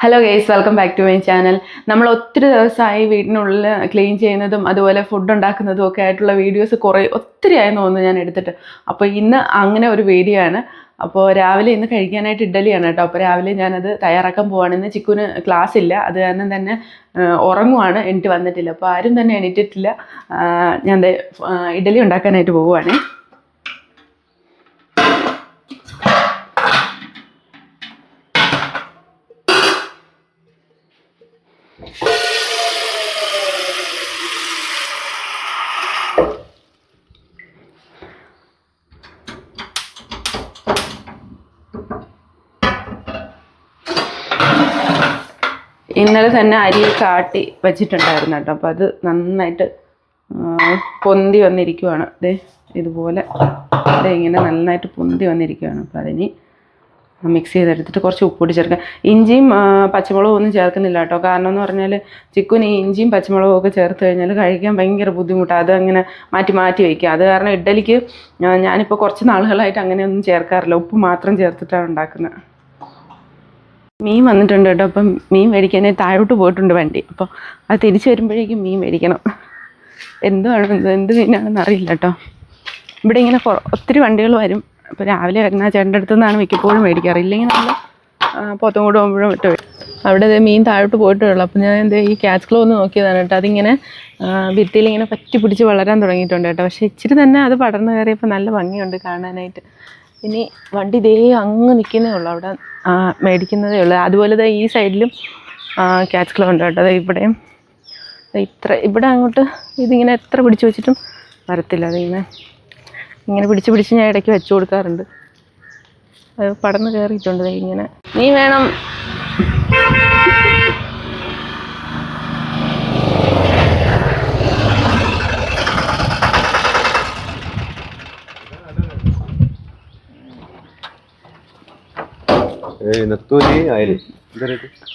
Hello guys, welcome back to my channel. നമ്മൾ ഒത്തിരി ദിവസമായി വീടിനുള്ളിൽ ക്ലീൻ ചെയ്യുന്നതും അതുപോലെ ഫുഡ് ഉണ്ടാക്കുന്നതും ഒക്കെ ആയിട്ടുള്ള വീഡിയോസ് ഒത്തിരി ആയെന്ന് തോന്നുന്നു ഞാൻ എടുത്തിട്ട്. അപ്പോൾ ഇന്ന് അങ്ങനെ ഒരു വീഡിയോ ആണ്. അപ്പോൾ രാവിലെ ഇന്ന് കഴിക്കാനായിട്ട് ഇഡ്ഡലിയാണ് കേട്ടോ. അപ്പോൾ രാവിലെ ഞാനത് തയ്യാറാക്കാൻ പോവാണ്. ഇന്ന് ചിക്കുന് ക്ലാസ് ഇല്ല, അത് കാരണം തന്നെ ഉറങ്ങുവാണ്, എണീറ്റ് വന്നിട്ടില്ല. അപ്പോൾ ആരും തന്നെ എണീറ്റിട്ടില്ല. ഞാൻ ഇഡ്ഡലി ഉണ്ടാക്കാനായിട്ട് പോവുകയാണ്. ഇന്നലെ തന്നെ അരിയൊക്കെ ആട്ടി വെച്ചിട്ടുണ്ടായിരുന്നു കേട്ടോ. അപ്പോൾ അത് നന്നായിട്ട് പൊന്തി വന്നിരിക്കുവാണ്. ഇതുപോലെ ഇങ്ങനെ നന്നായിട്ട് പൊന്തി വന്നിരിക്കുകയാണ്. അപ്പോൾ അതിന് മിക്സ് ചെയ്തെടുത്തിട്ട് കുറച്ച് ഉപ്പൊടി ചേർക്കാം. ഇഞ്ചിയും പച്ചമുളകും ഒന്നും ചേർക്കുന്നില്ല കേട്ടോ. കാരണം എന്ന് പറഞ്ഞാൽ ചിക്കുന് ഈ ഇഞ്ചിയും പച്ചമുളകും ഒക്കെ ചേർത്ത് കഴിഞ്ഞാൽ കഴിക്കാൻ ഭയങ്കര ബുദ്ധിമുട്ടാണ്. അതങ്ങനെ മാറ്റി മാറ്റി വയ്ക്കുക. അത് കാരണം ഇഡ്ഡലിക്ക് ഞാനിപ്പോൾ കുറച്ച് നാളുകളായിട്ട് അങ്ങനെയൊന്നും ചേർക്കാറില്ല. ഉപ്പ് മാത്രം ചേർത്തിട്ടാണ് ഉണ്ടാക്കുന്നത്. മീൻ വന്നിട്ടുണ്ട് കേട്ടോ. അപ്പം മീൻ മേടിക്കാനായി താഴോട്ട് പോയിട്ടുണ്ട് വണ്ടി. അപ്പോൾ അത് തിരിച്ച് വരുമ്പോഴേക്കും മീൻ മേടിക്കണം. എന്ത് മീനാണെന്ന് അറിയില്ല കേട്ടോ. ഇവിടെ ഇങ്ങനെ ഒത്തിരി വണ്ടികൾ വരും. അപ്പോൾ രാവിലെ വരുന്ന ചേട്ടൻ്റെ അടുത്തു നിന്നാണ് മിക്കപ്പോഴും മേടിക്കാറ്. ഇല്ലെങ്കിൽ നമ്മൾ പുറത്തും കൂടെ പോകുമ്പോഴും മറ്റോ അവിടെ മീൻ താഴോട്ട് പോയിട്ടുള്ളൂ. അപ്പോൾ ഞാൻ ഈ ക്യാച്ച് ക്ലോ ഒന്ന് നോക്കിയതാണ് കേട്ടോ. അതിങ്ങനെ ഭിത്തിയിൽ ഇങ്ങനെ പറ്റി പിടിച്ച് വളരാൻ തുടങ്ങിയിട്ടുണ്ട് കേട്ടോ. പക്ഷേ ഇച്ചിരി തന്നെ അത് പടർന്നു കയറിയപ്പോൾ നല്ല ഭംഗിയുണ്ട് കാണാനായിട്ട്. ഇനി വണ്ടി അങ്ങ് നിൽക്കുന്നേ ഉള്ളൂ, അവിടെ മേടിക്കുന്നതേ ഉള്ളൂ. അതുപോലെ ഈ സൈഡിലും ക്യാച്ച് ക്ലോ ഉണ്ട് കേട്ടോ. ഇവിടെയും ഇവിടെ അങ്ങോട്ട് ഇതിങ്ങനെ എത്ര പിടിച്ച് വെച്ചിട്ടും വരത്തില്ല. ഇങ്ങനെ പിടിച്ച് ഞാൻ ഇടയ്ക്ക് വെച്ച് കൊടുക്കാറുണ്ട്. അത് പടർന്ന് കയറിയിട്ടുണ്ട്. ഇങ്ങനെ നീ വേണം.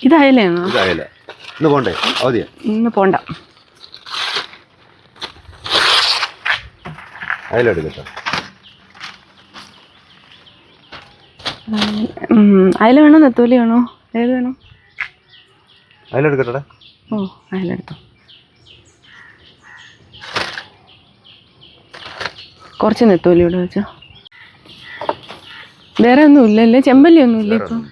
ഇത് അയലയാണോ? ഇന്ന് പോണ്ട. അയല വേണോ നെത്തോലി വേണോ? ഏത് വേണം? ഓ, അയലെടുത്തോ. കുറച്ച് നെത്തോലി ഇവിടെ വെച്ചോ. വേറെ ഒന്നും ഇല്ലല്ലേ? ചെമ്പല്ലി ഒന്നും ഇല്ല ഇപ്പം?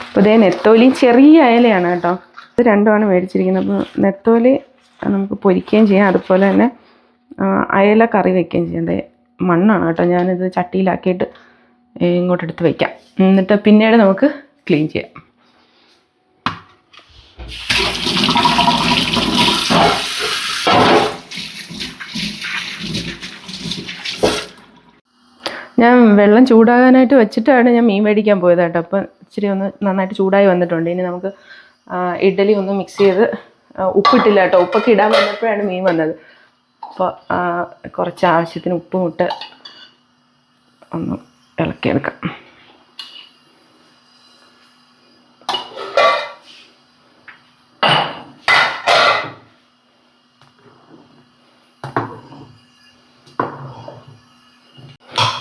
അപ്പോൾ നെത്തോലി ചെറിയ അയലയാണ് കേട്ടോ. ഇത് രണ്ടുമാണ് മേടിച്ചിരിക്കുന്നത്. അപ്പോൾ നെത്തോലി നമുക്ക് പൊരിക്കുകയും ചെയ്യാം, അതുപോലെ തന്നെ അയല കറി വയ്ക്കുകയും ചെയ്യാം. മണ്ണാണ് കേട്ടോ. ഞാനിത് ചട്ടിയിലാക്കിയിട്ട് ഇങ്ങോട്ടെടുത്ത് വയ്ക്കാം. എന്നിട്ട് പിന്നീട് നമുക്ക് ക്ലീൻ ചെയ്യാം. ഞാൻ വെള്ളം ചൂടാകാനായിട്ട് വെച്ചിട്ടാണ് ഞാൻ മീൻ മേടിക്കാൻ പോയത് കേട്ടോ. അപ്പം ഇച്ചിരി ഒന്ന് നന്നായിട്ട് ചൂടായി വന്നിട്ടുണ്ട്. ഇനി നമുക്ക് ഇഡ്ഡലി ഒന്ന് മിക്സ് ചെയ്ത്, ഉപ്പിട്ടില്ല കേട്ടോ. ഉപ്പൊക്കെ ഇടാൻ വന്നപ്പോഴാണ് മീൻ വന്നത്. അപ്പോൾ കുറച്ച് ആവശ്യത്തിന് ഉപ്പും ഇട്ട് ഒന്ന് ഇളക്കിയെടുക്കാം.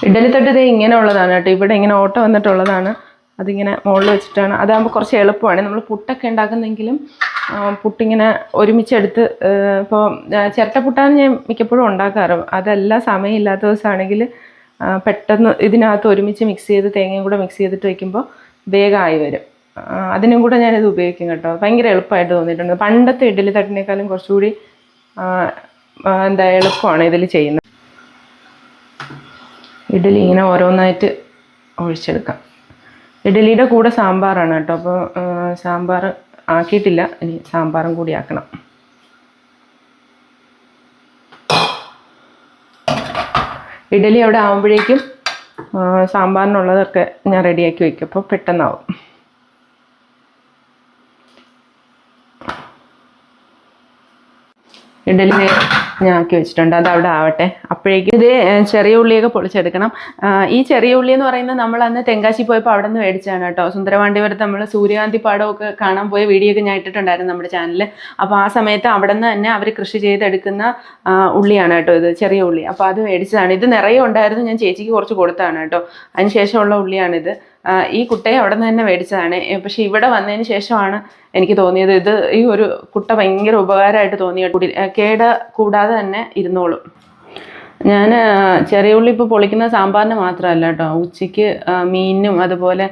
ഇഡ്ഡലി തട്ട് ഇങ്ങനെ ഉള്ളതാണ് കേട്ടോ. ഇവിടെ ഇങ്ങനെ ഓട്ട വന്നിട്ടുള്ളതാണ്. അതിങ്ങനെ മുകളിൽ വെച്ചിട്ടാണ്. അതാകുമ്പോൾ കുറച്ച് എളുപ്പമാണ്. നമ്മൾ പുട്ടൊക്കെ ഉണ്ടാക്കുന്നെങ്കിലും പുട്ടിങ്ങനെ ഒരുമിച്ചെടുത്ത്, ഇപ്പോൾ ചിരട്ടപ്പുട്ടാണ് ഞാൻ മിക്കപ്പോഴും ഉണ്ടാക്കാറ്. അതല്ല സമയമില്ലാത്ത ദിവസമാണെങ്കിൽ പെട്ടെന്ന് ഇതിനകത്ത് ഒരുമിച്ച് മിക്സ് ചെയ്ത് തേങ്ങയും കൂടെ മിക്സ് ചെയ്തിട്ട് വയ്ക്കുമ്പോൾ വേഗമായി വരും. അതിനും കൂടെ ഞാനിത് ഉപയോഗിക്കും കേട്ടോ. ഭയങ്കര എളുപ്പമായിട്ട് തോന്നിയിട്ടുണ്ട്. പണ്ടത്തെ ഇഡ്ഡലി തട്ടിനേക്കാളും കുറച്ചുകൂടി എളുപ്പമാണ് ഇതിൽ ചെയ്യുന്നത്. ഇഡ്ഡലി ഇങ്ങനെ ഓരോന്നായിട്ട് ഒഴിച്ചെടുക്കാം. ഇഡ്ഡലിയുടെ കൂടെ സാമ്പാറാണ് കേട്ടോ. അപ്പോൾ സാമ്പാർ ആക്കിയിട്ടില്ല, ഇനി സാമ്പാറും കൂടി ആക്കണം. ഇഡ്ഡലി അവിടെ ആകുമ്പോഴേക്കും സാമ്പാറിനുള്ളതൊക്കെ ഞാൻ റെഡിയാക്കി വയ്ക്കും. അപ്പോൾ പെട്ടെന്നാവും. ഇഡലി ഞാൻ ആക്കി വെച്ചിട്ടുണ്ട്, അത് അവിടെ ആവട്ടെ. അപ്പോഴേക്കും ഇത് ചെറിയ ഉള്ളിയൊക്കെ പൊളിച്ചെടുക്കണം. ഈ ചെറിയ ഉള്ളി എന്ന് പറയുന്നത് നമ്മൾ അന്ന് തെങ്കാശി പോയപ്പോൾ അവിടെ നിന്ന് മേടിച്ചാണ് കേട്ടോ. സുന്ദരപാണ്ഡിപുരത്ത് നമ്മൾ സൂര്യകാന്തി പാടമൊക്കെ കാണാൻ പോയ വീഡിയോ ഒക്കെ ഞാൻ ഇട്ടിട്ടുണ്ടായിരുന്നു നമ്മുടെ ചാനലിൽ. അപ്പോൾ ആ സമയത്ത് അവിടെ നിന്ന് തന്നെ അവർ കൃഷി ചെയ്തെടുക്കുന്ന ഉള്ളിയാണ് കേട്ടോ ഇത്, ചെറിയ ഉള്ളി. അപ്പോൾ അത് മേടിച്ചതാണ്. ഇത് നിറയെ ഉണ്ടായിരുന്നു, ഞാൻ ചേച്ചിക്ക് കുറച്ച് കൊടുത്തതാണ് കേട്ടോ. അതിന് ശേഷമുള്ള ഉള്ളിയാണിത്. ഈ കുട്ടയെ അവിടെ നിന്ന് തന്നെ മേടിച്ചതാണ്. പക്ഷെ ഇവിടെ വന്നതിന് ശേഷമാണ് എനിക്ക് തോന്നിയത് ഇത് ഈ ഒരു കുട്ട ഭയങ്കര ഉപകാരമായിട്ട് തോന്നിയ കേട് കൂടാതെ തന്നെ ഇരുന്നോളും. ഞാൻ ചെറിയ ഉള്ളി ഇപ്പോൾ പൊളിക്കുന്ന സാമ്പാറിന് മാത്രമല്ല കേട്ടോ, ഉച്ചയ്ക്ക് മീനും അതുപോലെ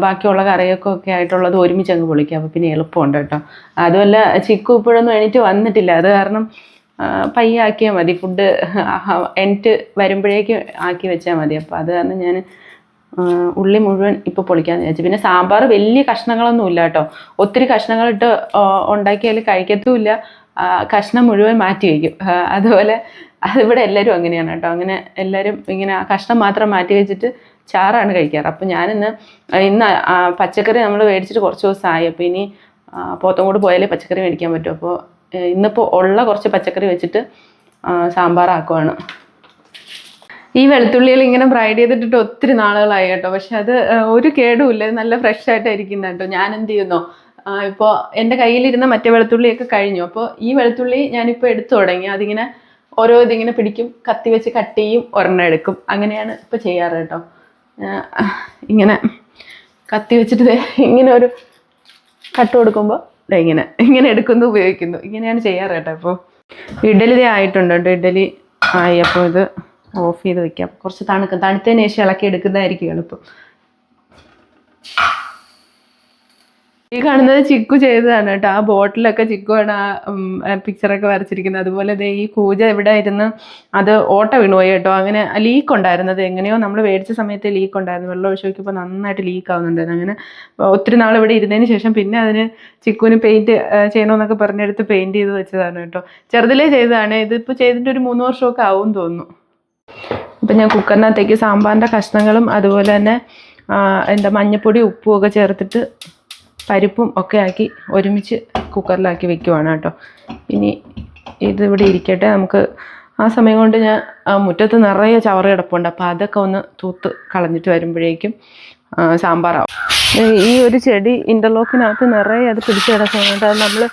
ബാക്കിയുള്ള കറിയൊക്കെ ആയിട്ടുള്ളത് ഒരുമിച്ച് അങ്ങ് പൊളിക്കാം. അപ്പോൾ പിന്നെ എളുപ്പമുണ്ട് കേട്ടോ. അതുമല്ല ചിക്കു ഇപ്പോഴൊന്നും എണീറ്റ് വന്നിട്ടില്ല, അത് കാരണം പയ്യെ ആക്കിയാൽ മതി. ഫുഡ് എണീറ്റ് വരുമ്പോഴേക്കും ആക്കി വെച്ചാൽ മതി. അപ്പോൾ അത് കാരണം ഞാൻ ഉള്ളി മുഴുവൻ ഇപ്പോൾ പൊളിക്കാമെന്ന് വിചാരിച്ചു. പിന്നെ സാമ്പാർ വലിയ കഷ്ണങ്ങളൊന്നും ഇല്ല കേട്ടോ. ഒത്തിരി കഷ്ണങ്ങളിട്ട് ഉണ്ടാക്കിയാൽ കഴിക്കത്തുമില്ല, കഷ്ണം മുഴുവൻ മാറ്റി വയ്ക്കും. അതുപോലെ അതിവിടെ എല്ലാവരും അങ്ങനെയാണ് കേട്ടോ. അങ്ങനെ എല്ലാവരും ഇങ്ങനെ കഷ്ണം മാത്രം മാറ്റി വെച്ചിട്ട് ചാറാണ് കഴിക്കാറ്. അപ്പോൾ ഞാനിന്ന് പച്ചക്കറി നമ്മൾ മേടിച്ചിട്ട് കുറച്ച് ദിവസമായി. അപ്പോൾ ഇനി പോത്തങ്കോട് പോയാലേ പച്ചക്കറി മേടിക്കാൻ പറ്റും. അപ്പോൾ ഇന്നിപ്പോൾ ഉള്ള കുറച്ച് പച്ചക്കറി വെച്ചിട്ട് സാമ്പാറാക്കുവാണ്. ഈ വെളുത്തുള്ളിയിൽ ഇങ്ങനെ ബ്രൈഡ് ചെയ്തിട്ടിട്ട് ഒത്തിരി നാളുകളായി കേട്ടോ. പക്ഷെ അത് ഒരു കേടുമില്ല, നല്ല ഫ്രഷ് ആയിട്ടായിരിക്കുന്നത് കേട്ടോ. ഞാൻ എന്ത് ചെയ്യുന്നു, ഇപ്പോൾ എൻ്റെ കയ്യിലിരുന്ന മറ്റേ വെളുത്തുള്ളിയൊക്കെ കഴിഞ്ഞു. അപ്പോൾ ഈ വെളുത്തുള്ളി ഞാനിപ്പോൾ എടുത്തു തുടങ്ങി. അതിങ്ങനെ ഓരോ ഇതിങ്ങനെ പിടിക്കും, കത്തി വെച്ച് കട്ട് ചെയ്യും, ഒരെണ്ണം എടുക്കും. അങ്ങനെയാണ് ഇപ്പോൾ ചെയ്യാറ് കേട്ടോ. ഇങ്ങനെ കത്തി വെച്ചിട്ട് ഇങ്ങനെ ഒരു കട്ട് കൊടുക്കുമ്പോൾ ഇങ്ങനെ എടുക്കുന്നു, ഉപയോഗിക്കുന്നു. ഇങ്ങനെയാണ് ചെയ്യാറ് കേട്ടോ. അപ്പോൾ ഇഡലി ആയിട്ടുണ്ട് കേട്ടോ. ഇഡലി ആയി. അപ്പോൾ ഇത് ഓഫ് ചെയ്ത് വെക്കാം. കുറച്ച് തണുത്തതിന് ശേഷം ഇളക്കി എടുക്കുന്നതായിരിക്കും എളുപ്പം. ഈ കാണുന്നത് ചിക്കു ചെയ്തതാണ് കേട്ടോ. ആ ബോട്ടിലൊക്കെ ചിക്കുവാണ് ആ പിക്ചറൊക്കെ വരച്ചിരിക്കുന്നത്. അതുപോലെ ഈ കൂജ ഇവിടെ ഇരുന്ന് അത് ഓട്ട വീണുപോയി കേട്ടോ. അങ്ങനെ ലീക്ക് ഉണ്ടായിരുന്നത് എങ്ങനെയോ നമ്മൾ മേടിച്ച സമയത്ത് ലീക്ക് ഉണ്ടായിരുന്നു. വെള്ളം ഒഴിച്ച് നോക്കിയപ്പോൾ നന്നായിട്ട് ലീക്ക് ആവുന്നുണ്ടായിരുന്നു. അങ്ങനെ ഒത്തിരി നാൾ ഇവിടെ ഇരുന്നതിന് ശേഷം പിന്നെ അതിന് ചിക്കുവിന് പെയിൻറ്റ് ചെയ്യണമെന്നൊക്കെ പറഞ്ഞെടുത്ത് പെയിൻറ്റ് ചെയ്ത് വെച്ചതാണ് കേട്ടോ. ചെറുതിലേ ചെയ്തതാണ്. ഇതിപ്പോൾ ചെയ്തിട്ട് ഒരു 3 വർഷമൊക്കെ ആവും തോന്നുന്നു. അപ്പം ഞാൻ കുക്കറിനകത്തേക്ക് സാമ്പാറിൻ്റെ കഷ്ണങ്ങളും അതുപോലെ തന്നെ മഞ്ഞൾപ്പൊടി ഉപ്പും ഒക്കെ ചേർത്തിട്ട് പരിപ്പും ഒക്കെ ആക്കി ഒരുമിച്ച് കുക്കറിലാക്കി വെക്കുവാണ് കേട്ടോ. ഇനി ഇതിവിടെ ഇരിക്കട്ടെ. നമുക്ക് ആ സമയം കൊണ്ട് ഞാൻ മുറ്റത്ത് നിറയെ ചവറ് കിടപ്പുണ്ട്. അപ്പോൾ അതൊക്കെ ഒന്ന് തൂത്ത് കളഞ്ഞിട്ട് വരുമ്പോഴേക്കും സാമ്പാറാവും. ഈ ഒരു ചെടി ഇൻ്റർലോക്കിനകത്ത് നിറയെ അത് പിടിച്ച് കിടക്കുന്നുണ്ട്. അത് നമ്മൾ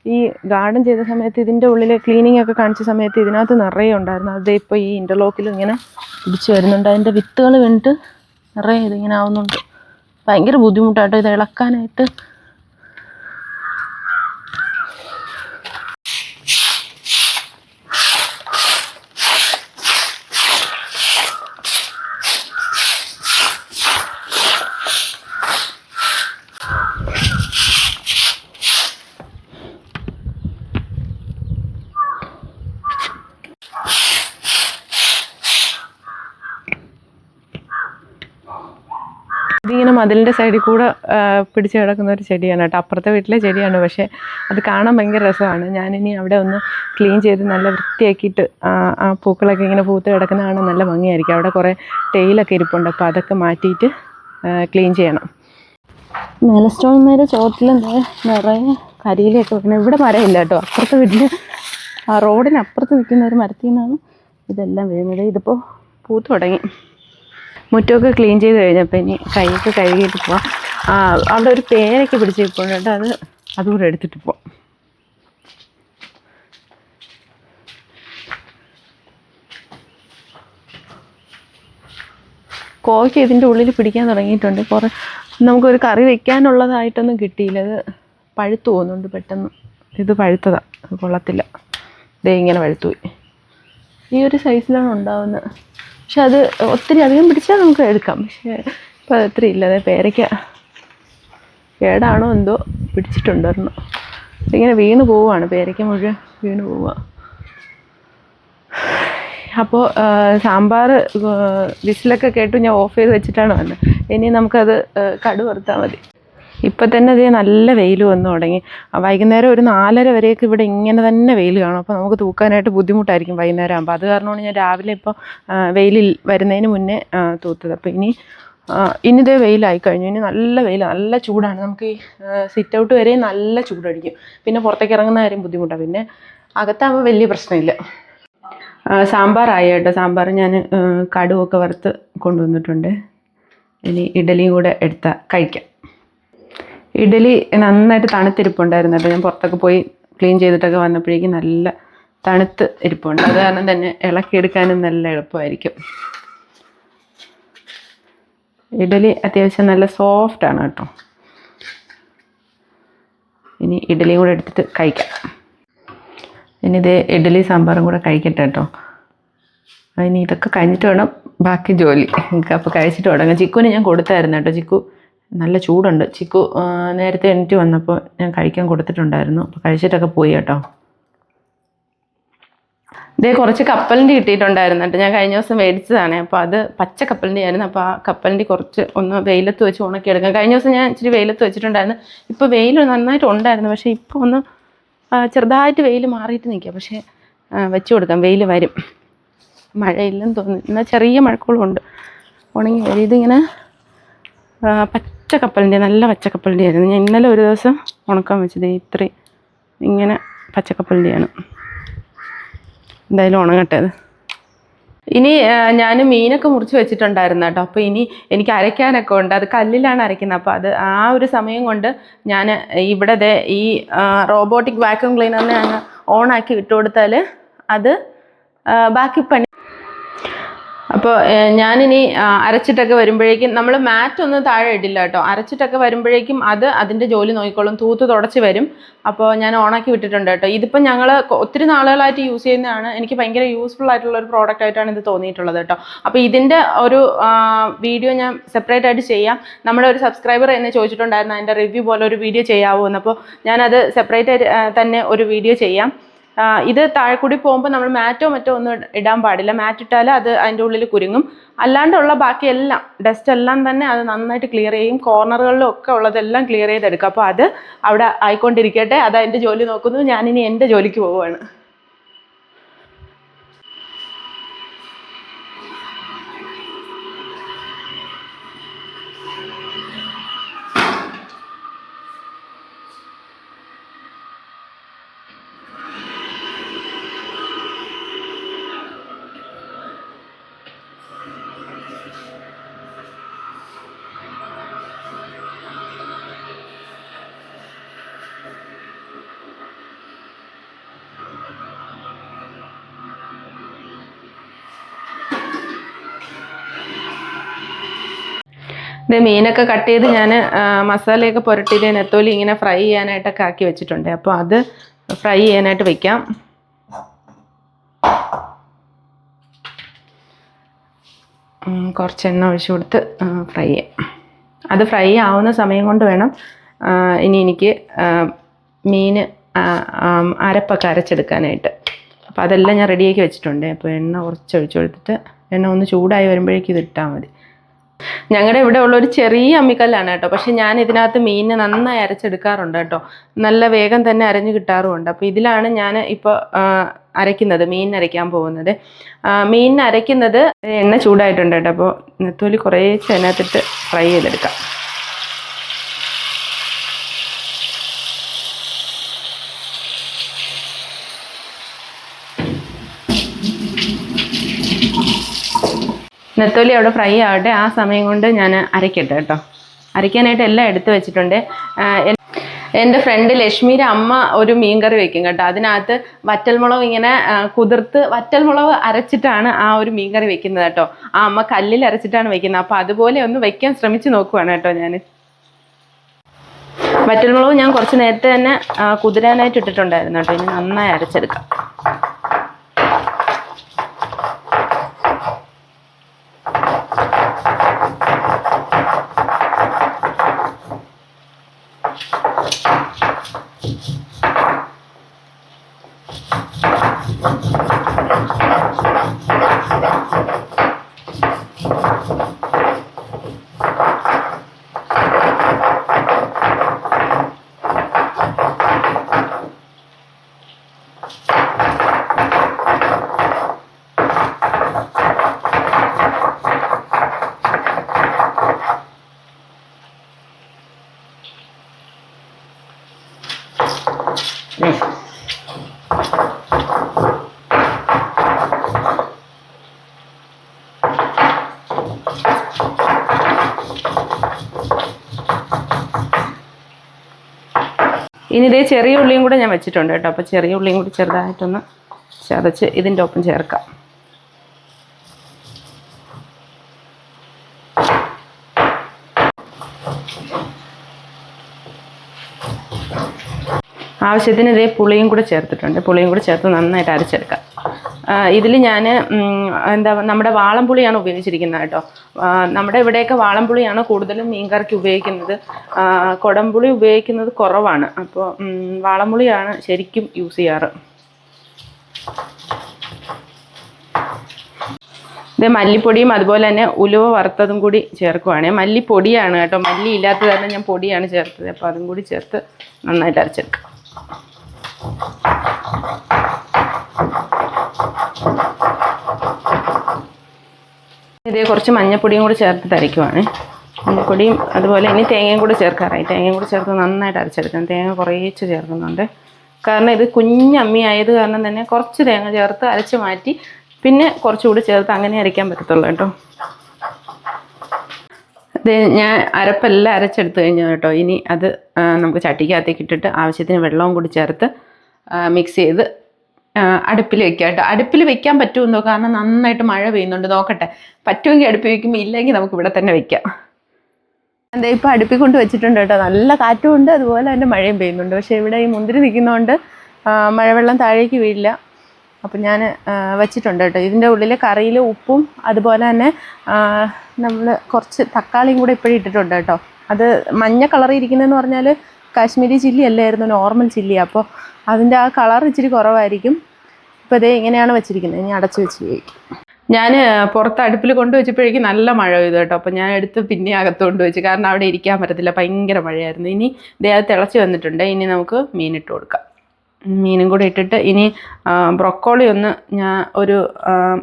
ഈ ഗാർഡൻ ചെയ്ത സമയത്ത് ഇതിൻ്റെ ഉള്ളിൽ ക്ലീനിങ് ഒക്കെ കാണിച്ച സമയത്ത് ഇതിനകത്ത് നിറയെ ഉണ്ടായിരുന്നു. അത് ഇപ്പോൾ ഈ ഇൻ്റർലോക്കിൽ ഇങ്ങനെ പിടിച്ച് വരുന്നുണ്ട്. അതിൻ്റെ വിത്തുകൾ വീണിട്ട് നിറയെ ഇതിങ്ങനെ ആവുന്നുണ്ട്. ഭയങ്കര ബുദ്ധിമുട്ടാട്ടോ ഇത് ഇളക്കാനായിട്ട്. ഇതിങ്ങനെ മതിലിൻ്റെ സൈഡിൽ കൂടെ പിടിച്ച് കിടക്കുന്ന ഒരു ചെടിയാണ് കേട്ടോ. അപ്പുറത്തെ വീട്ടിലെ ചെടിയാണ്, പക്ഷേ അത് കാണാൻ ഭയങ്കര രസമാണ്. ഞാനിനി അവിടെ ഒന്ന് ക്ലീൻ ചെയ്ത് നല്ല വൃത്തിയാക്കിയിട്ട് ആ പൂക്കളൊക്കെ ഇങ്ങനെ പൂത്ത് കിടക്കുന്ന കാണാൻ നല്ല ഭംഗിയായിരിക്കും. അവിടെ കുറേ ടെയിലൊക്കെ ഇരിപ്പുണ്ട്. അപ്പോൾ അതൊക്കെ മാറ്റിയിട്ട് ക്ലീൻ ചെയ്യണം. മേലസ്റ്റോൺമേരെ ചോട്ടിൽ നിറയെ കരിയിലൊക്കെ വെക്കണം. ഇവിടെ മരമില്ല കേട്ടോ. അപ്പുറത്തെ വീട്ടിൽ റോഡിനപ്പുറത്ത് നിൽക്കുന്ന ഒരു മരത്തിൽ നിന്നാണ് ഇതെല്ലാം വീഴുന്നത്. ഇതിപ്പോൾ പൂത്ത് തുടങ്ങി. മുറ്റമൊക്കെ ക്ലീൻ ചെയ്ത് കഴിഞ്ഞപ്പോൾ ഇനി കൈയൊക്കെ കഴുകിയിട്ട് പോവാം. അവിടെ ഒരു പേരൊക്കെ പിടിച്ച് പോയിട്ടുണ്ട്. അതുകൂടെ എടുത്തിട്ട് പോവാം. കോവയ്ക്ക് ഇതിൻ്റെ ഉള്ളിൽ പിടിക്കാൻ തുടങ്ങിയിട്ടുണ്ട്. കുറേ നമുക്കൊരു കറി വെക്കാനുള്ളതായിട്ടൊന്നും കിട്ടിയില്ല. അത് പഴുത്തു പോകുന്നുണ്ട് പെട്ടെന്ന്. ഇത് പഴുത്തതാണ്, അത് കൊള്ളത്തില്ല. ഇങ്ങനെ പഴുത്തുപോയി. ഈ ഒരു സൈസിലാണ് ഉണ്ടാവുന്നത്. പക്ഷെ അത് ഒത്തിരി അധികം പിടിച്ചാൽ നമുക്ക് എടുക്കാം. പക്ഷേ ഇപ്പോൾ അത് അത്ര ഇല്ല. പേരയ്ക്ക കേടാണോ എന്തോ പിടിച്ചിട്ടുണ്ടായിരുന്നു. ഇങ്ങനെ വീണ് പോവുകയാണ്, പേരയ്ക്ക മുഴുവൻ വീണ് പോവുക. അപ്പോൾ സാമ്പാർ വിസിലൊക്കെ കേട്ടു ഞാൻ ഓഫ് ചെയ്ത് വെച്ചിട്ടാണ് വന്നത്. ഇനി നമുക്കത് കടു വറുത്താൽ മതി. ഇപ്പം തന്നെ അതേ നല്ല വെയിൽ വന്നു തുടങ്ങി. വൈകുന്നേരം ഒരു 4:30 വരെയൊക്കെ ഇവിടെ ഇങ്ങനെ തന്നെ വെയിൽ കാണും. അപ്പോൾ നമുക്ക് തൂക്കാനായിട്ട് ബുദ്ധിമുട്ടായിരിക്കും വൈകുന്നേരം ആകുമ്പോൾ. അത് കാരണമാണ് ഞാൻ രാവിലെ ഇപ്പോൾ വെയിലിൽ വരുന്നതിന് മുന്നേ തൂത്തത്. അപ്പോൾ ഇനിതേ വെയിലായി കഴിഞ്ഞു. ഇനി നല്ല വെയിലാണ്, നല്ല ചൂടാണ്. നമുക്ക് ഈ സിറ്റ് ഔട്ട് വരെ നല്ല ചൂടടിക്കും. പിന്നെ പുറത്തേക്ക് ഇറങ്ങുന്ന കാര്യം ബുദ്ധിമുട്ടാണ്. പിന്നെ അകത്താകുമ്പോൾ വലിയ പ്രശ്നമില്ല. സാമ്പാറായി കേട്ടോ. സാമ്പാർ ഞാൻ കടുവൊക്കെ വറുത്ത് കൊണ്ടുവന്നിട്ടുണ്ട്. ഇനി ഇഡലിയും കൂടെ എടുത്താൽ കഴിക്കാം. ഇഡലി നന്നായിട്ട് തണുത്തിരിപ്പുണ്ടായിരുന്നു കേട്ടോ. ഞാൻ പുറത്തൊക്കെ പോയി ക്ലീൻ ചെയ്തിട്ടൊക്കെ വന്നപ്പോഴേക്കും നല്ല തണുത്ത് ഇരിപ്പുണ്ട്. അത് കാരണം തന്നെ ഇളക്കിയെടുക്കാനും നല്ല എളുപ്പമായിരിക്കും. ഇഡലി അത്യാവശ്യം നല്ല സോഫ്റ്റാണ് കേട്ടോ. ഇനി ഇഡലിയും കൂടെ എടുത്തിട്ട് കഴിക്കാം. ഇനി ഇത് ഇഡലി സാമ്പാറും കൂടെ കഴിക്കട്ടെ കേട്ടോ. ഇനി ഇതൊക്കെ കഴിഞ്ഞിട്ട് വേണം ബാക്കി ജോലി. അപ്പോൾ കഴിച്ചിട്ട് തുടങ്ങാം. ചിക്കുവിന് ഞാൻ കൊടുത്തായിരുന്നു കേട്ടോ. ചിക്കു നല്ല ചൂടുണ്ട്. ചിക്കു നേരത്തെ എണീറ്റ് വന്നപ്പോൾ ഞാൻ കഴിക്കാൻ കൊടുത്തിട്ടുണ്ടായിരുന്നു. അപ്പോൾ കഴിച്ചിട്ടൊക്കെ പോയി കേട്ടോ. ഇതേ കുറച്ച് കപ്പലണ്ടി കിട്ടിയിട്ടുണ്ടായിരുന്നു കേട്ടോ. ഞാൻ കഴിഞ്ഞ ദിവസം മേടിച്ചതാണ്. അപ്പോൾ അത് പച്ച കപ്പലണ്ടി ആയിരുന്നു. അപ്പോൾ ആ കപ്പലണ്ടി കുറച്ച് ഒന്ന് വെയിലത്ത് വെച്ച് ഉണക്കിയെടുക്കാം. കഴിഞ്ഞ ദിവസം ഞാൻ ഇച്ചിരി വെയിലത്ത് വെച്ചിട്ടുണ്ടായിരുന്നു. ഇപ്പോൾ വെയിൽ നന്നായിട്ട് ഉണ്ടായിരുന്നു. പക്ഷേ ഇപ്പോൾ ഒന്ന് ചെറുതായിട്ട് വെയിൽ മാറിയിട്ട് നിൽക്കുക. പക്ഷേ വെച്ച് കൊടുക്കാം, വെയിൽ വരും. മഴയില്ലെന്ന് തോന്നുന്നു. എന്നാൽ ചെറിയ മഴക്കോളുണ്ട്. ഉണങ്ങി വരും. ഇതിങ്ങനെ പച്ച കപ്പലണ്ടി, നല്ല പച്ചക്കപ്പലണ്ടി ആയിരുന്നു. ഞാൻ ഇന്നലെ ഒരു ദിവസം ഉണക്കാൻ വെച്ചത്. ഇത്രയും ഇങ്ങനെ പച്ചക്കപ്പലണ്ടിയാണ്. എന്തായാലും ഉണങ്ങട്ടെ അത്. ഇനി ഞാൻ മീനൊക്കെ മുറിച്ച് വെച്ചിട്ടുണ്ടായിരുന്നു കേട്ടോ. അപ്പോൾ ഇനി എനിക്ക് അരയ്ക്കാനൊക്കെ ഉണ്ട്. അത് കല്ലിലാണ് അരയ്ക്കുന്നത്. അപ്പോൾ അത് ആ ഒരു സമയം കൊണ്ട് ഞാൻ ഇവിടെ ഈ റോബോട്ടിക് വാക്യൂം ക്ലീനറിനെ അങ്ങ് ഓണാക്കി വിട്ടു കൊടുത്താൽ അത് ബാക്കി പണി. അപ്പോൾ ഞാനിനി അരച്ചിട്ടൊക്കെ വരുമ്പോഴേക്കും നമ്മൾ മാറ്റൊന്നും താഴെ ഇടില്ല കേട്ടോ. അരച്ചിട്ടൊക്കെ വരുമ്പോഴേക്കും അത് അതിൻ്റെ ജോലി നോക്കിക്കോളും. തൂത്ത് തുടച്ച് വരും. അപ്പോൾ ഞാൻ ഓണാക്കി വിട്ടിട്ടുണ്ട് കേട്ടോ. ഇതിപ്പം ഞങ്ങൾ ഒത്തിരി നാളുകളായിട്ട് യൂസ് ചെയ്യുന്നതാണ്. എനിക്ക് ഭയങ്കര യൂസ്ഫുൾ ആയിട്ടുള്ള ഒരു പ്രോഡക്റ്റ് ആയിട്ടാണ് ഇത് തോന്നിയിട്ടുള്ളത് കേട്ടോ. അപ്പോൾ ഇതിൻ്റെ ഒരു വീഡിയോ ഞാൻ സെപ്പറേറ്റ് ആയിട്ട് ചെയ്യാം. നമ്മുടെ ഒരു സബ്സ്ക്രൈബർ എന്നെ ചോദിച്ചിട്ടുണ്ടായിരുന്നു അതിൻ്റെ റിവ്യൂ പോലെ ഒരു വീഡിയോ ചെയ്യാവോ എന്ന്. അപ്പോൾ ഞാനത് സെപ്പറേറ്റ് ആയിട്ട് തന്നെ ഒരു വീഡിയോ ചെയ്യാം. ഇത് താഴെ കൂടി പോകുമ്പോൾ നമ്മൾ മാറ്റോ മറ്റോ ഒന്നും ഇടാൻ പാടില്ല. മാറ്റ് ഇട്ടാൽ അത് അതിൻ്റെ ഉള്ളിൽ കുരുങ്ങും. അല്ലാണ്ടുള്ള ബാക്കിയെല്ലാം ഡസ്റ്റ് എല്ലാം തന്നെ അത് നന്നായിട്ട് ക്ലിയർ ചെയ്യും. കോർണറുകളിലും ഒക്കെ ഉള്ളതെല്ലാം ക്ലിയർ ചെയ്തെടുക്കും. അപ്പോൾ അത് അവിടെ ആയിക്കൊണ്ടിരിക്കട്ടെ. അത് അതിൻ്റെ ജോലി നോക്കുന്നു. ഞാനിനി എൻ്റെ ജോലിക്ക് പോവുകയാണ്. ഇത് മീനൊക്കെ കട്ട് ചെയ്ത് ഞാൻ മസാലയൊക്കെ പുരട്ടിയിട്ട് നെത്തോലി ഇങ്ങനെ ഫ്രൈ ചെയ്യാനായിട്ടൊക്കെ ആക്കി വെച്ചിട്ടുണ്ട്. അപ്പോൾ അത് ഫ്രൈ ചെയ്യാനായിട്ട് വയ്ക്കാം. കുറച്ച് എണ്ണ ഒഴിച്ചു കൊടുത്ത് ഫ്രൈ ചെയ്യാം. അത് ഫ്രൈ ആവുന്ന സമയം കൊണ്ട് വേണം ഇനി എനിക്ക് മീൻ അരപ്പൊക്കെ അരച്ചെടുക്കാനായിട്ട്. അപ്പോൾ അതെല്ലാം ഞാൻ റെഡിയാക്കി വെച്ചിട്ടുണ്ട്. അപ്പോൾ എണ്ണ കുറച്ച് ഒഴിച്ചു കൊടുത്തിട്ട് എണ്ണ ഒന്ന് ചൂടായി വരുമ്പോഴേക്കും ഇത് ഇട്ടാൽ മതി. ഞങ്ങളുടെ ഇവിടെ ഉള്ളൊരു ചെറിയ അമ്മിക്കല്ലാണ് കേട്ടോ. പക്ഷെ ഞാൻ ഇതിനകത്ത് മീനിന് നന്നായി അരച്ചെടുക്കാറുണ്ട് കേട്ടോ. നല്ല വേഗം തന്നെ അരഞ്ഞു കിട്ടാറുമുണ്ട്. അപ്പോൾ ഇതിലാണ് ഞാൻ ഇപ്പോൾ അരയ്ക്കുന്നത്, മീനിന് അരയ്ക്കാൻ പോകുന്നത്. മീനിന് അരയ്ക്കുന്നത് എണ്ണ ചൂടായിട്ടുണ്ട് കേട്ടോ. അപ്പോൾ നെത്തോലി കുറേശ്ശെ അതിനകത്തിട്ട് ഫ്രൈ ചെയ്തെടുക്കാം. നെത്തോലി അവിടെ ഫ്രൈ ആവട്ടെ. ആ സമയം കൊണ്ട് ഞാൻ അരയ്ക്കട്ടെ കേട്ടോ. അരയ്ക്കാനായിട്ട് എല്ലാം എടുത്ത് വെച്ചിട്ടുണ്ട്. എൻ്റെ ഫ്രണ്ട് ലക്ഷ്മിയുടെ അമ്മ ഒരു മീൻകറി വെക്കും കേട്ടോ. അതിനകത്ത് വറ്റൽമുളക് ഇങ്ങനെ കുതിർത്ത് വറ്റൽമുളക് അരച്ചിട്ടാണ് ആ ഒരു മീൻകറി വെക്കുന്നത് കേട്ടോ. ആ അമ്മ കല്ലിൽ അരച്ചിട്ടാണ് വെക്കുന്നത്. അപ്പോൾ അതുപോലെ ഒന്ന് വെക്കാൻ ശ്രമിച്ച് നോക്കുവാണ് കേട്ടോ ഞാൻ. വറ്റൽമുളക് ഞാൻ കുറച്ച് നേരത്തെ തന്നെ കുതിരാനായിട്ട് ഇട്ടിട്ടുണ്ടായിരുന്നു കേട്ടോ. ഇനി നന്നായി അരച്ചെടുക്കാം. ഇനി ഇതേ ചെറിയ ഉള്ളിയും കൂടെ ഞാൻ വെച്ചിട്ടുണ്ട് കേട്ടോ. അപ്പോൾ ചെറിയ ഉള്ളിയും കൂടി ചെറുതായിട്ടൊന്ന് ചതച്ച് ഇതിൻ്റെ ഒപ്പം ചേർക്കാം. ആവശ്യത്തിന് ഇതേ പുളിയും കൂടെ ചേർത്തിട്ടുണ്ട്. പുളിയും കൂടെ ചേർത്ത് നന്നായിട്ട് അരച്ചെടുക്കാം. ഇതിൽ ഞാൻ നമ്മുടെ വാളംപുളിയാണ് ഉപയോഗിച്ചിരിക്കുന്നത് കേട്ടോ. നമ്മുടെ ഇവിടെയൊക്കെ വാളംപുളിയാണ് കൂടുതലും മീൻകറിക്ക് ഉപയോഗിക്കുന്നത്. കുടംപുളി ഉപയോഗിക്കുന്നത് കുറവാണ്. അപ്പോൾ വാളംപുളിയാണ് ശരിക്കും യൂസ് ചെയ്യാറ്. ഇത് മല്ലിപ്പൊടിയും അതുപോലെ തന്നെ ഉലുവ വറുത്തതും കൂടി ചേർക്കുവാണ്. മല്ലിപ്പൊടിയാണ് കേട്ടോ, മല്ലി ഇല്ലാത്തത് തന്നെ ഞാൻ പൊടിയാണ് ചേർത്തത്. അപ്പോൾ അതും കൂടി ചേർത്ത് നന്നായിട്ട് അരച്ചെടുക്കാം. ഇതേ കുറച്ച് മഞ്ഞൾപ്പൊടിയും കൂടി ചേർത്ത് അരയ്ക്കുവാണ്. മഞ്ഞൾപ്പൊടിയും അതുപോലെ ഇനി തേങ്ങയും കൂടി ചേർക്കാറായി. തേങ്ങയും കൂടി ചേർത്ത് നന്നായിട്ട് അരച്ചെടുക്കണം. തേങ്ങ കുറേച്ച് ചേർക്കുന്നുണ്ട്. കാരണം ഇത് കുഞ്ഞമ്മി ആയത് കാരണം തന്നെ കുറച്ച് തേങ്ങ ചേർത്ത് അരച്ച് മാറ്റി പിന്നെ കുറച്ചുകൂടി ചേർത്ത് അങ്ങനെ അരയ്ക്കാൻ പറ്റത്തുള്ളൂ കേട്ടോ. ഇത് ഞാൻ അരപ്പെല്ലാം അരച്ചെടുത്ത് കഴിഞ്ഞു കേട്ടോ. ഇനി അത് നമുക്ക് ചട്ടിക്കകത്തേക്ക് ഇട്ടിട്ട് ആവശ്യത്തിന് വെള്ളവും കൂടി ചേർത്ത് മിക്സ് ചെയ്ത് അടുപ്പിൽ വെക്കാം കേട്ടോ. അടുപ്പിൽ വെക്കാൻ പറ്റുമെന്നോ, കാരണം നന്നായിട്ട് മഴ പെയ്യുന്നുണ്ട്. നോക്കട്ടെ, പറ്റുമെങ്കിൽ അടുപ്പിൽ വെക്കുമ്പോൾ, ഇല്ലെങ്കിൽ നമുക്ക് ഇവിടെ തന്നെ വെക്കാം. എന്താ ഇപ്പോൾ അടുപ്പിൽ കൊണ്ട് വെച്ചിട്ടുണ്ട് കേട്ടോ. നല്ല കാറ്റുമുണ്ട്, അതുപോലെ തന്നെ മഴയും പെയ്യുന്നുണ്ട്. പക്ഷേ ഇവിടെ ഈ മുന്തിരി നിൽക്കുന്നതുകൊണ്ട് മഴവെള്ളം താഴേക്ക് വീഴില്ല. അപ്പം ഞാൻ വെച്ചിട്ടുണ്ട് കേട്ടോ. ഇതിൻ്റെ ഉള്ളിൽ കറിയിൽ ഉപ്പും അതുപോലെ തന്നെ നമ്മൾ കുറച്ച് തക്കാളിയും കൂടെ ഇപ്പോഴും ഇട്ടിട്ടുണ്ട് കേട്ടോ. അത് മഞ്ഞ കളറിൽ ഇരിക്കുന്നതെന്ന് പറഞ്ഞാൽ കാശ്മീരി ചില്ലി അല്ലായിരുന്നു, നോർമൽ ചില്ലി. അപ്പോൾ അതിൻ്റെ ആ കളർ ഇച്ചിരി കുറവായിരിക്കും. ഇപ്പോൾ ഇതേ ഇങ്ങനെയാണ് വെച്ചിരിക്കുന്നത്. ഇനി അടച്ച് വെച്ച് കഴിക്കും. ഞാൻ പുറത്ത് അടുപ്പിൽ കൊണ്ടുവച്ചപ്പോഴേക്കും നല്ല മഴ പെയ്തു കേട്ടോ. അപ്പോൾ ഞാൻ എടുത്ത് പിന്നെ അകത്ത് കൊണ്ടുവച്ചു, കാരണം അവിടെ ഇരിക്കാൻ പറ്റത്തില്ല, ഭയങ്കര മഴയായിരുന്നു. ഇനി ഇതേ അത് തിളച്ച് വന്നിട്ടുണ്ട്. ഇനി നമുക്ക് മീനിട്ട് കൊടുക്കാം. മീനും കൂടി ഇട്ടിട്ട് ഇനി ബ്രൊക്കോളി ഒന്ന് ഞാൻ ഒരു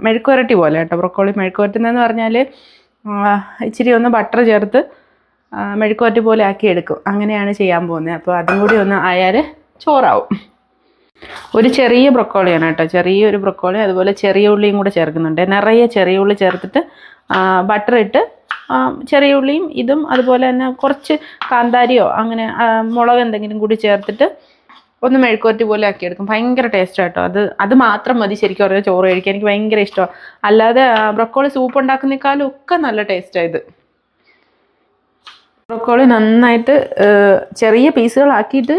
മെഴുക്കുവരട്ടി പോലെ കേട്ടോ. ബ്രൊക്കോളി മെഴുക്കുവരട്ടുന്നതെന്ന് പറഞ്ഞാൽ ഇച്ചിരി ഒന്ന് ബട്ടർ ചേർത്ത് മെഴുക്കുവരട്ടി പോലെ ആക്കി എടുക്കും. അങ്ങനെയാണ് ചെയ്യാൻ പോകുന്നത്. അപ്പോൾ അതും കൂടി ഒന്ന് ആയാൽ ചോറാവും. ഒരു ചെറിയ ബ്രൊക്കോളിയാണ് കേട്ടോ, ചെറിയൊരു ബ്രൊക്കോളി. അതുപോലെ ചെറിയ ഉള്ളിയും കൂടെ ചേർക്കുന്നുണ്ട്. നിറയെ ചെറിയ ഉള്ളി ചേർത്തിട്ട് ബട്ടർ ഇട്ട് ചെറിയ ഉള്ളിയും ഇതും അതുപോലെ തന്നെ കുറച്ച് കാന്താരിയോ അങ്ങനെ മുളക് എന്തെങ്കിലും കൂടി ചേർത്തിട്ട് ഒന്ന് മെഴുക്കുവരട്ടി പോലെ ആക്കിയെടുക്കും. ഭയങ്കര ടേസ്റ്റാണ് കേട്ടോ. അത് മാത്രം മതി ശരിക്കും പറഞ്ഞാൽ ചോറ് കഴിക്കാൻ. എനിക്ക് ഭയങ്കര ഇഷ്ടമാണ്. അല്ലാതെ ബ്രൊക്കോളി സൂപ്പ് ഉണ്ടാക്കുന്നേക്കാളും ഒക്കെ നല്ല ടേസ്റ്റാണ് ഇത്. ബ്രൊക്കോളി നന്നായിട്ട് ചെറിയ പീസുകളാക്കിയിട്ട്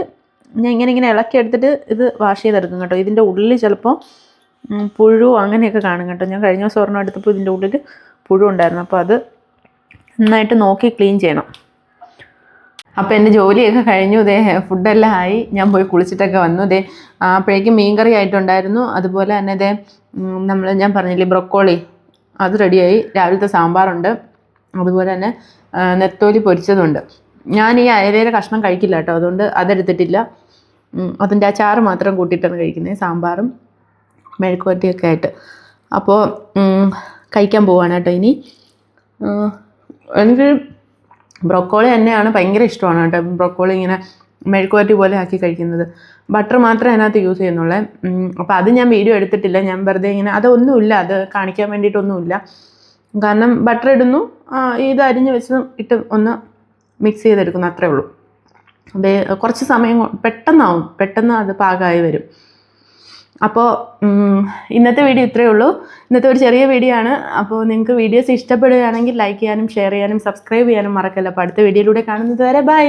ഞാൻ ഇങ്ങനെ ഇളക്കിയെടുത്തിട്ട് ഇത് വാഷ് ചെയ്തെടുക്കും കേട്ടോ. ഇതിൻ്റെ ഉള്ളിൽ ചിലപ്പോൾ പുഴു അങ്ങനെയൊക്കെ കാണും കേട്ടോ. ഞാൻ കഴിഞ്ഞ ദിവസം ഒരെണ്ണം എടുത്തപ്പോൾ ഇതിൻ്റെ ഉള്ളിൽ പുഴു ഉണ്ടായിരുന്നു. അപ്പോൾ അത് നന്നായിട്ട് നോക്കി ക്ലീൻ ചെയ്യണം. അപ്പോൾ എൻ്റെ ജോലിയൊക്കെ കഴിഞ്ഞു. ഇതേ ഫുഡെല്ലാം ആയി. ഞാൻ പോയി കുളിച്ചിട്ടൊക്കെ വന്നു. ഇതേ അപ്പോഴേക്കും മീൻകറി ആയിട്ടുണ്ടായിരുന്നു. അതുപോലെ തന്നെ ഇതേ ഞാൻ പറഞ്ഞില്ലേ ബ്രൊക്കോളി, അത് റെഡിയായി. രാവിലത്തെ സാമ്പാറുണ്ട്. അതുപോലെ തന്നെ നെത്തോലി പൊരിച്ചതുണ്ട്. ഞാൻ ഈ അയലയുടെ കഷ്ണം കഴിക്കില്ല കേട്ടോ, അതുകൊണ്ട് അതെടുത്തിട്ടില്ല. അതിൻ്റെ ആ ചാറ് മാത്രം കൂട്ടിയിട്ടാണ് കഴിക്കുന്നത്, സാമ്പാറും മെഴുക്കുവരട്ടിയൊക്കെ ആയിട്ട്. അപ്പോൾ കഴിക്കാൻ പോവാണ് കേട്ടോ. ഇനി എനിക്ക് ബ്രൊക്കോളി തന്നെയാണ് ഭയങ്കര ഇഷ്ടമാണ് കേട്ടോ. ബ്രൊക്കോളി ഇങ്ങനെ മെഴുക്കുവരട്ടി പോലെ ആക്കി കഴിക്കുന്നത്. ബട്ടർ മാത്രമേ അതിനകത്ത് യൂസ് ചെയ്യുന്നുള്ളൂ. അപ്പോൾ അത് ഞാൻ വീഡിയോ എടുത്തിട്ടില്ല. ഞാൻ വെറുതെ ഇങ്ങനെ അതൊന്നുമില്ല, അത് കാണിക്കാൻ വേണ്ടിയിട്ടൊന്നുമില്ല. കാരണം ബട്ടർ ഇടുന്നു, ഇത് അരിഞ്ഞ് വെച്ച് ഇട്ട് ഒന്ന് മിക്സ് ചെയ്തെടുക്കുന്നു, അത്രേ ഉള്ളൂ. അത് കുറച്ച് സമയം പെട്ടെന്ന് അത് പാകമായി വരും. അപ്പോൾ ഇന്നത്തെ വീഡിയോ ഇത്രയേ ഉള്ളൂ. ഇന്നത്തെ ഒരു ചെറിയ വീഡിയോ ആണ്. അപ്പോൾ നിങ്ങൾക്ക് വീഡിയോസ് ഇഷ്ടപ്പെടുകയാണെങ്കിൽ ലൈക്ക് ചെയ്യാനും ഷെയർ ചെയ്യാനും സബ്സ്ക്രൈബ് ചെയ്യാനും മറക്കല്ല. അപ്പോൾ അടുത്ത വീഡിയോയിലൂടെ കാണുന്നത് വരെ ബൈ.